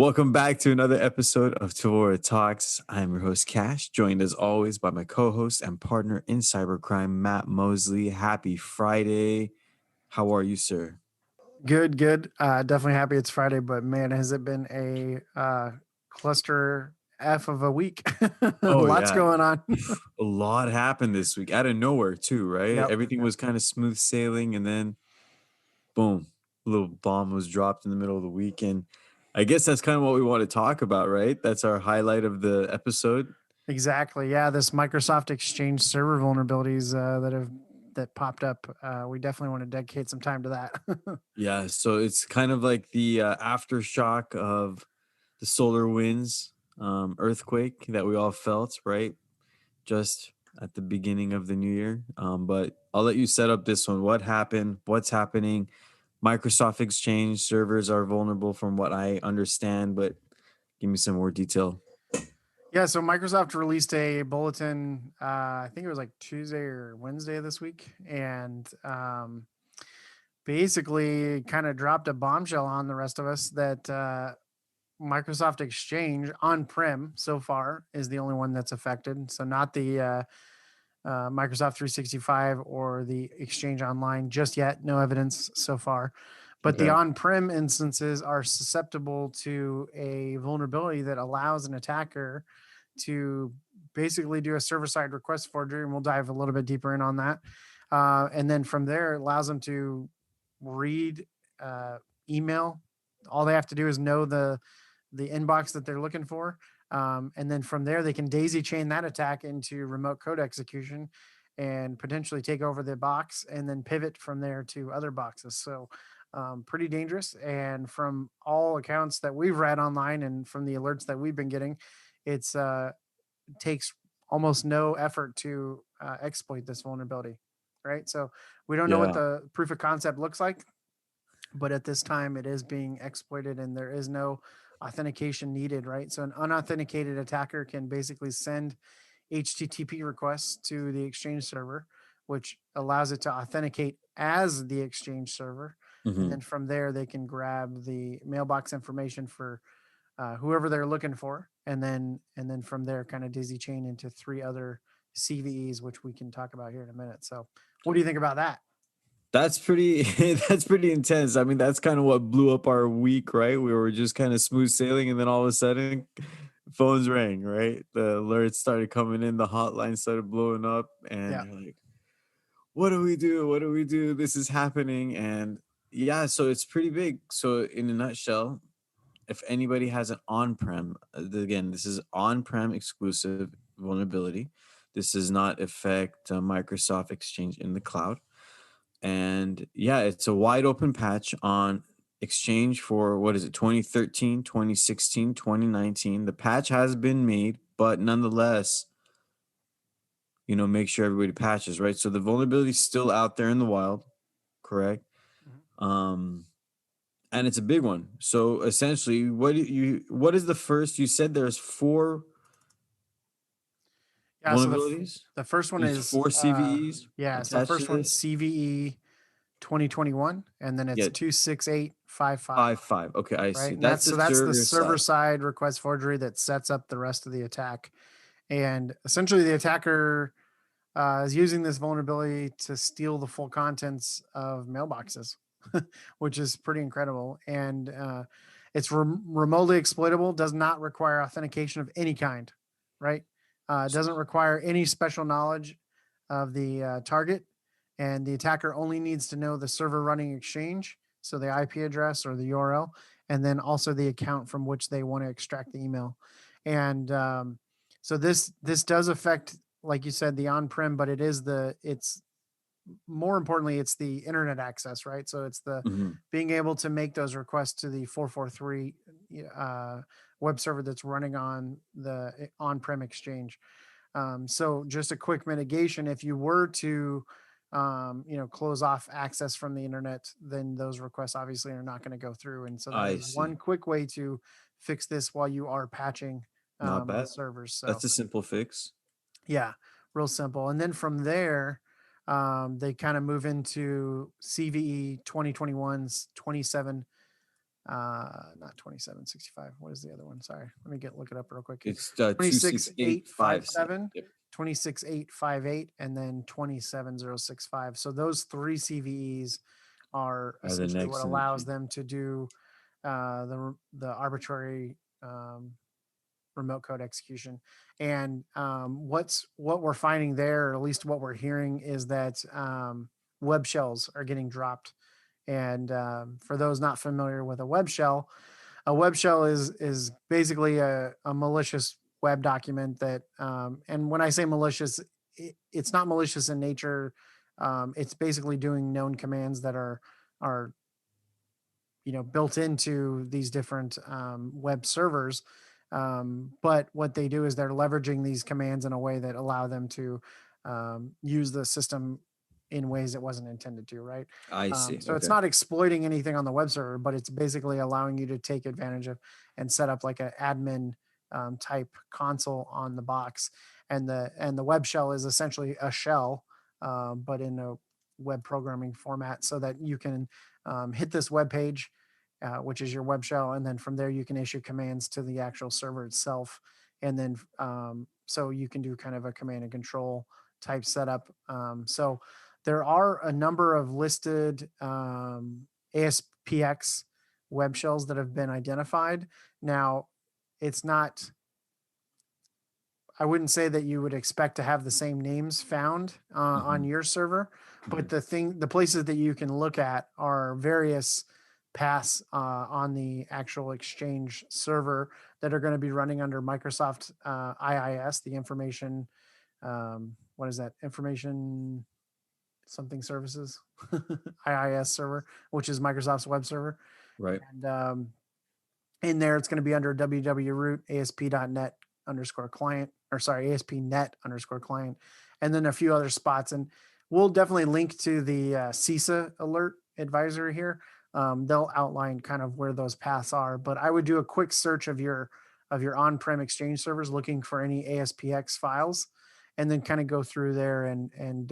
Welcome back to another episode of Tevora Talks. I'm your host, Cash, joined as always by my co-host and partner in cybercrime, Matt Mosley. Happy Friday. How are you, sir? Good, good. Definitely happy it's Friday, but man, has it been a cluster F of a week? Oh, Lots yeah. going on. A lot happened this week out of nowhere, too, right? Yep. Everything was kind of smooth sailing, and then boom, a little bomb was dropped in the middle of the week. And I guess that's kind of what we want to talk about, right? That's our highlight of the episode. Exactly. Yeah, this Microsoft Exchange server vulnerabilities that popped up. We definitely want to dedicate some time to that. Yeah, so it's kind of like the aftershock of the solar winds earthquake that we all felt, right? Just at the beginning of the new year. But I'll let you set up this one. What happened? What's happening? Microsoft Exchange servers are vulnerable from what I understand, but give me some more detail. Yeah, so Microsoft released a bulletin. I think it was like Tuesday or Wednesday this week, and basically kind of dropped a bombshell on the rest of us that Microsoft Exchange on-prem so far is the only one that's affected. So not the Microsoft 365 or the Exchange Online just yet. No evidence so far. But the Okay. on-prem instances are susceptible to a vulnerability that allows an attacker to basically do a server-side request forgery, and we'll dive a little bit deeper in on that. And then from there, it allows them to read email. All they have to do is know the inbox that they're looking for. And then from there, they can daisy chain that attack into remote code execution and potentially take over the box and then pivot from there to other boxes. So pretty dangerous. And from all accounts that we've read online and from the alerts that we've been getting, it's takes almost no effort to exploit this vulnerability. Right. So we don't know what Yeah. the proof of concept looks like, but at this time it is being exploited and there is no authentication needed, right? So an unauthenticated attacker can basically send HTTP requests to the Exchange server, which allows it to authenticate as the Exchange server. And hmm then from there, they can grab the mailbox information for whoever they're looking for, and then from there, kind of daisy chain into three other CVEs, which we can talk about here in a minute. So, what do you think about that? That's pretty that's pretty intense. I mean, that's kind of what blew up our week, right? We were just kind of smooth sailing and then all of a sudden phones rang, right? The alerts started coming in, the hotline started blowing up, and Yeah. you're like, what do we do? What do we do? This is happening. And yeah, so it's pretty big. So in a nutshell, if anybody has an on-prem, again, this is on-prem exclusive vulnerability. This does not affect Microsoft Exchange in the cloud. And yeah, it's a wide open patch on Exchange for what is it, 2013, 2016, 2019. The patch has been made, but nonetheless, make sure everybody patches, right? So the vulnerability is still out there in the wild, correct? Mhm. Um, and it's a big one. So essentially, what is the first? You said there's four Yeah, so vulnerabilities. the first one There's is four CVEs yeah, so attached to first one this. CVE 2021 and then it's Yeah, 26855, 5.5. Okay, I right? see. And That's the that's the server server side. side request forgery that sets up the rest of the attack. And essentially the attacker is using this vulnerability to steal the full contents of mailboxes, which is pretty incredible. And it's remotely exploitable, does not require authentication of any kind, right? Doesn't require any special knowledge of the target. And the attacker only needs to know the server running Exchange, so the IP address or the URL, and then also the account from which they want to extract the email. And so this does affect, like you said, the on-prem, but it's more importantly, it's the internet access, right? So it's the Mhm. being able to make those requests to the 443 web server that's running on the on-prem Exchange. So just a quick mitigation, if you were to close off access from the internet, then those requests obviously are not going to go through. And so that I is one see. quick way to fix this while you are patching Not the bad. servers. So That's a simple fix. yeah, real simple. And then from there, they kind of move into CVE 2021's 27 not 2765. What is the other one? Sorry. Let me look it up real quick here. It's 26857. 26857, Yep. 26858, and then 27065. So those three CVEs are Are the essentially next what in the allows queue. them to do the arbitrary remote code execution. And what we're finding there, or at least what we're hearing, is that web shells are getting dropped. And for those not familiar with a web shell is basically a malicious web document that, and when I say malicious, it's not malicious in nature. It's basically doing known commands that are built into these different web servers. But what they do is they're leveraging these commands in a way that allow them to use the system in ways it wasn't intended to, right? I see. So it's Okay. not exploiting anything on the web server, but it's basically allowing you to take advantage of and set up like an admin type console on the box. And the web shell is essentially a shell, but in a web programming format, so that you can hit this web page, which is your web shell, and then from there you can issue commands to the actual server itself, and then so you can do kind of a command and control type setup. So there are a number of listed ASPX web shells that have been identified. Now, it's not, I wouldn't say that you would expect to have the same names found on your server, but the places that you can look at are various paths on the actual Exchange server that are going to be running under Microsoft IIS, the information, what is that? Information something services, IIS server, which is Microsoft's web server. Right. And in there, it's going to be under www.root asp.net underscore client, or sorry, ASP.net underscore client, and then a few other spots. And we'll definitely link to the CISA alert advisory here. They'll outline kind of where those paths are, but I would do a quick search of your on-prem Exchange servers, looking for any ASPX files, and then kind of go through there and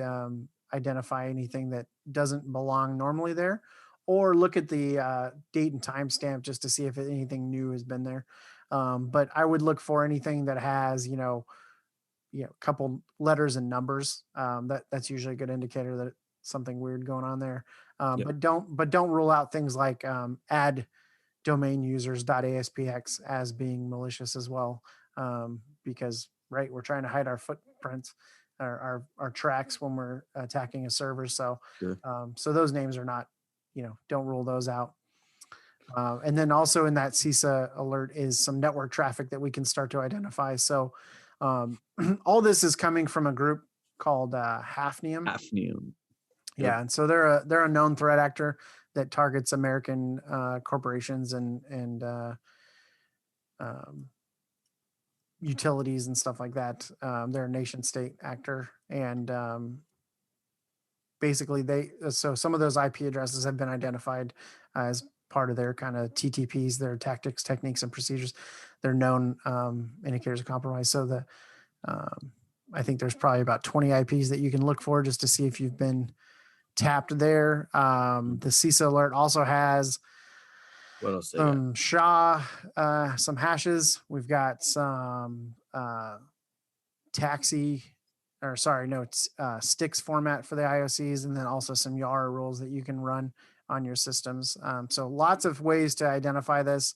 identify anything that doesn't belong normally there, or look at the date and timestamp just to see if anything new has been there. But I would look for anything that has, a couple letters and numbers. That's usually a good indicator that something weird going on there. Yep. But don't rule out things like add domain users.aspx as being malicious as well, because right, we're trying to hide our footprints, our tracks when we're attacking a server. So Sure. so those names are not, don't rule those out. And then also in that CISA alert is some network traffic that we can start to identify. So all this is coming from a group called Hafnium. Hafnium. Yeah, and so they're a known threat actor that targets American corporations and utilities and stuff like that. They're a nation state actor, and basically so some of those IP addresses have been identified as part of their kind of TTPs, their tactics, techniques, and procedures. They're known indicators of compromise. So I think there's probably about 20 IPs that you can look for just to see if you've been tapped there. The CISA alert also has What else they got? some SHA, some hashes. We've got some taxi, or sorry, no, it's sticks format for the IOCs, and then also some YARA rules that you can run on your systems. So lots of ways to identify this,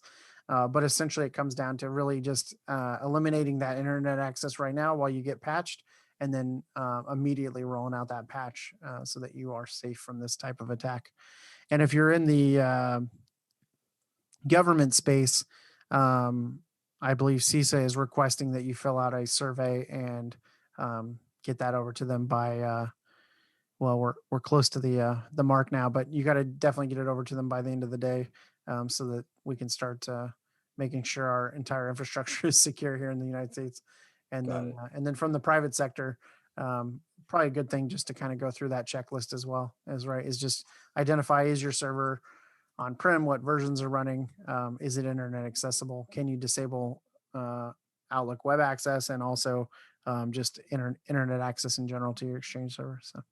but essentially it comes down to really just eliminating that internet access right now while you get patched, and then immediately rolling out that patch so that you are safe from this type of attack. And if you're in the government space, I believe CISA is requesting that you fill out a survey and get that over to them by well, we're close to the mark now, but you got to definitely get it over to them by the end of the day, so that we can start making sure our entire infrastructure is secure here in the United States. And then from the private sector, probably a good thing just to kind of go through that checklist as well, is just identify, is your server on-prem, what versions are running, is it internet accessible, can you disable Outlook web access, and also just internet access in general to your Exchange server. So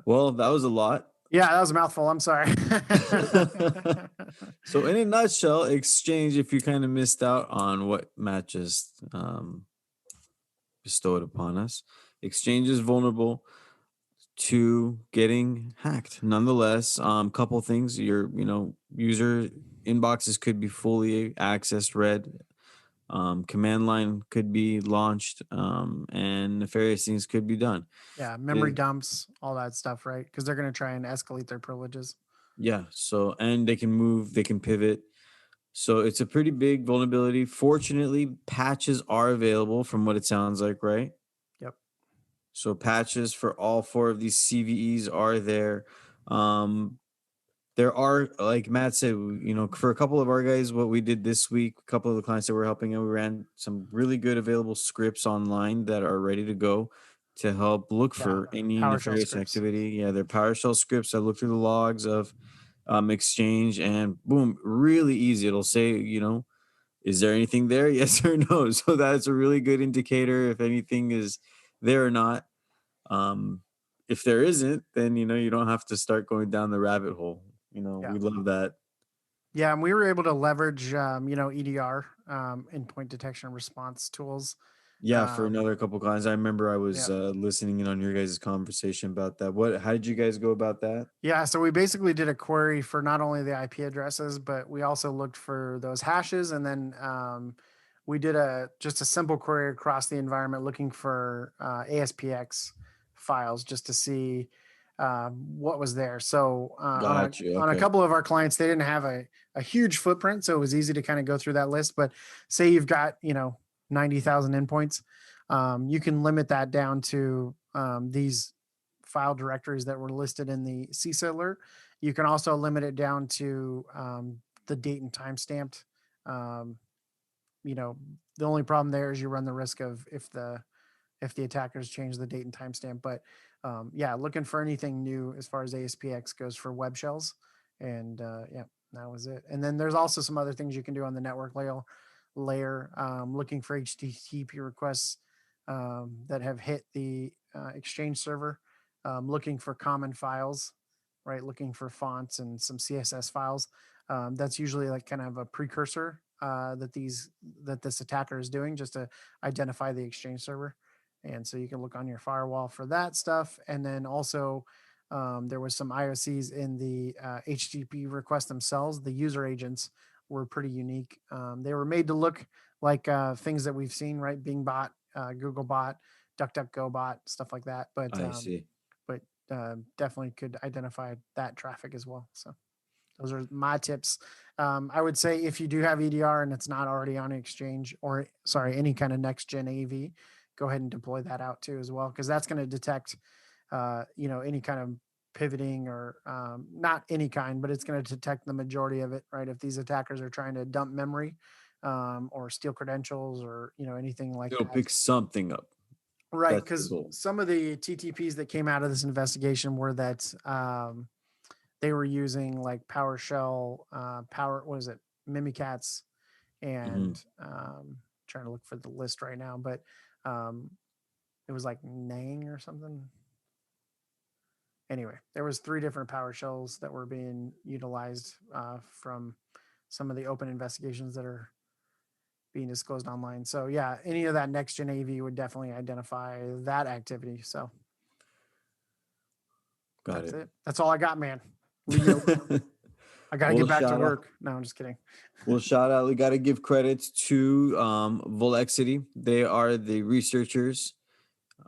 Well, that was a lot. Yeah, that was a mouthful. I'm sorry. So in a nutshell, Exchange, if you kind of missed out on what Matt just bestowed upon us, Exchange is vulnerable to getting hacked. Nonetheless, couple things: your user inboxes could be fully accessed, read. Command line could be launched, and nefarious things could be done. Yeah, memory It- dumps, all that stuff, right? Because they're going to try and escalate their privileges. yeah. So and they can move, they can pivot. So it's a pretty big vulnerability. Fortunately, patches are available from what it sounds like, right? Yep. So patches for all four of these CVEs are there. Um, there are, like Matt said, for a couple of our guys, what we did this week, a couple of the clients that we're helping out, we ran some really good available scripts online that are ready to go to help look Yeah. for any PowerShell nefarious scripts. activity. Yeah, they're PowerShell scripts. I look through the logs of Exchange, and boom, really easy. It'll say, is there anything there? Yes or no. So that's a really good indicator if anything is there or not. Um, if there isn't, then you don't have to start going down the rabbit hole. Yeah. We love that. Yeah. And we were able to leverage, EDR, endpoint detection and response tools. Yeah, for Um, another couple clients, I remember I was yeah. listening in on your guys' conversation about that. How did you guys go about that? Yeah, so we basically did a query for not only the IP addresses, but we also looked for those hashes, and then we did a just a simple query across the environment looking for ASPX files just to see what was there. So Got you. on a Okay. couple of our clients, they didn't have a huge footprint, so it was easy to kind of go through that list. But say you've got 90,000 endpoints, you can limit that down to these file directories that were listed in the CISA alert. You can also limit it down to the date and time stamped. Um, the only problem there is you run the risk of if the attackers change the date and timestamp. But yeah, looking for anything new as far as ASPX goes for web shells, and yeah, that was it. And then there's also some other things you can do on the network layer, looking for HTTP requests that have hit the Exchange server, looking for common files, right? Looking for fonts and some CSS files. That's usually like kind of a precursor that this attacker is doing just to identify the Exchange server. And so you can look on your firewall for that stuff. And then also, there was some IOCs in the HTTP requests themselves. The user agents were pretty unique. They were made to look like things that we've seen, right? Bing bot, Google bot, DuckDuckGo bot, stuff like that. I see. But definitely could identify that traffic as well. So those are my tips. I would say if you do have EDR and it's not already on Exchange or sorry, any kind of next gen AV, go ahead and deploy that out too as well, because that's going to detect, any kind of pivoting or not any kind, but it's going to detect the majority of it, right? If these attackers are trying to dump memory or steal credentials or anything like It'll that, pick something up. right? That's the Because goal. some of the TTPs that came out of this investigation were that they were using like PowerShell, what is it, Mimikatz, Hmm. and trying to look for the list right now, but um, it was like Nang or something. Anyway, there was 3 different PowerShells that were being utilized from some of the open investigations that are being disclosed online. So yeah, any of that next gen AV would definitely identify that activity. So Got that's it. it. That's all I got, man. Leave me alone. I got to well, get back to shout out. work. No, I'm just kidding. Well, shout out. We got to give credits to Volexity. They are the researchers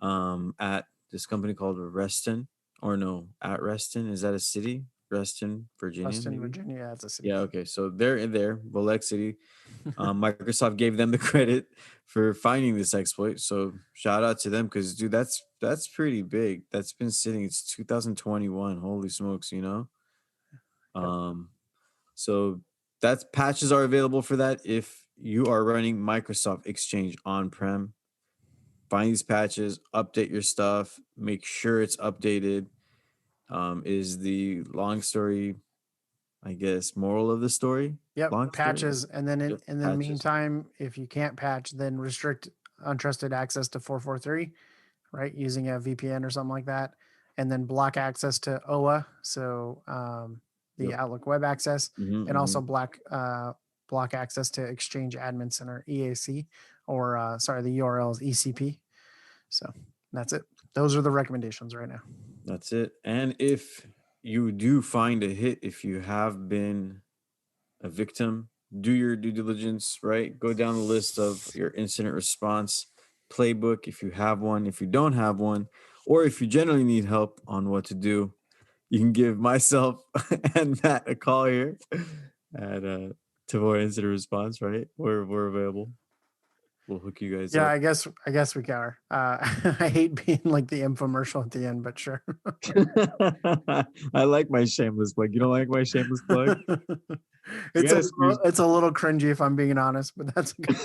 at this company called Reston, or no, at Reston. Is that a city? Reston, Virginia, Weston, maybe. Virginia. That's a city. Yeah. Okay. So they're in there. Volexity. Microsoft gave them the credit for finding this exploit. So shout out to them because, dude, that's pretty big. That's been sitting. It's 2021. Holy smokes, Yep. Um, so that's patches are available for that. If you are running Microsoft Exchange on-prem, find these patches, update your stuff, make sure it's updated. Is the long story, I guess, moral of the story? Yep. Long story? Patches. And then Yep, in the patches. meantime, if you can't patch, then restrict untrusted access to 443, right? Using a VPN or something like that. and then block access to OA, so the Yep. Outlook Web Access, Hmm. and also block access to Exchange Admin Center EAC, or sorry, the URL is ECP. So that's it. Those are the recommendations right now. That's it. And if you do find a hit, if you have been a victim, do your due diligence, right? Go down the list of your incident response playbook if you have one. If you don't have one, or if you generally need help on what to do, you can give myself and Matt a call here at Tevora Incident Response, right? We're available. We'll hook you guys Yeah, up. I guess we are. I hate being like the infomercial at the end, but sure. I like my shameless plug. You don't like my shameless plug? You It's a gotta little, squeeze. it's a little cringy if I'm being honest, but that's okay.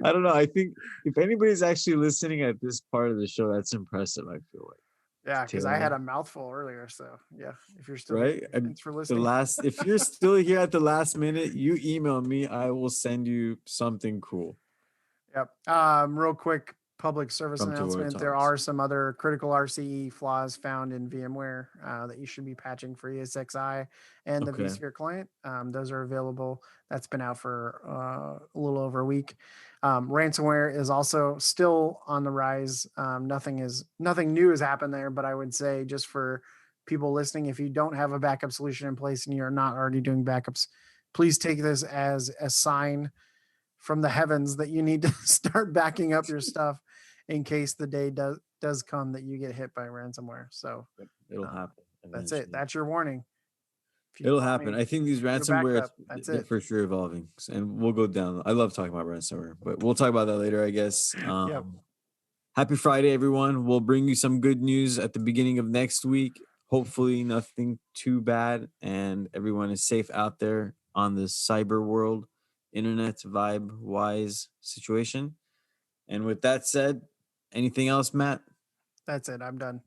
I don't know. I think if anybody's actually listening at this part of the show, that's impressive. I feel like Yeah, because I Taylor, had a mouthful earlier. So yeah, if you're still right? here, And thanks for the listening. last, if you're still here at the last minute, you email me. I will send you something cool Yep. Real quick public service from Tevora announcement. There Talks. are some other critical RCE flaws found in VMware that you should be patching for ESXi and the Okay. vSphere client. Those are available. That's been out for a little over a week. Ransomware is also still on the rise. Nothing new has happened there, but I would say, just for people listening, if you don't have a backup solution in place and you're not already doing backups, please take this as a sign from the heavens that you need to start backing up your stuff in case the day does come that you get hit by ransomware. So Yep. It'll uh, happen that's it. eventually. That's your warning. If you It'll call happen. me, I think these your ransomware, backup. That's they're it. for sure evolving, and we'll go down. I love talking about ransomware, but we'll talk about that later, I guess. Yep. Happy Friday, everyone. We'll bring you some good news at the beginning of next week. Hopefully, nothing too bad, and everyone is safe out there on the cyber world, internet vibe wise situation. And with that said, anything else, Matt? That's it. I'm done.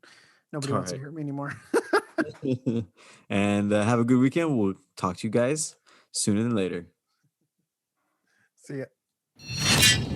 Nobody All wants to right. hear me anymore. And have a good weekend. We'll talk to you guys sooner than later. See ya.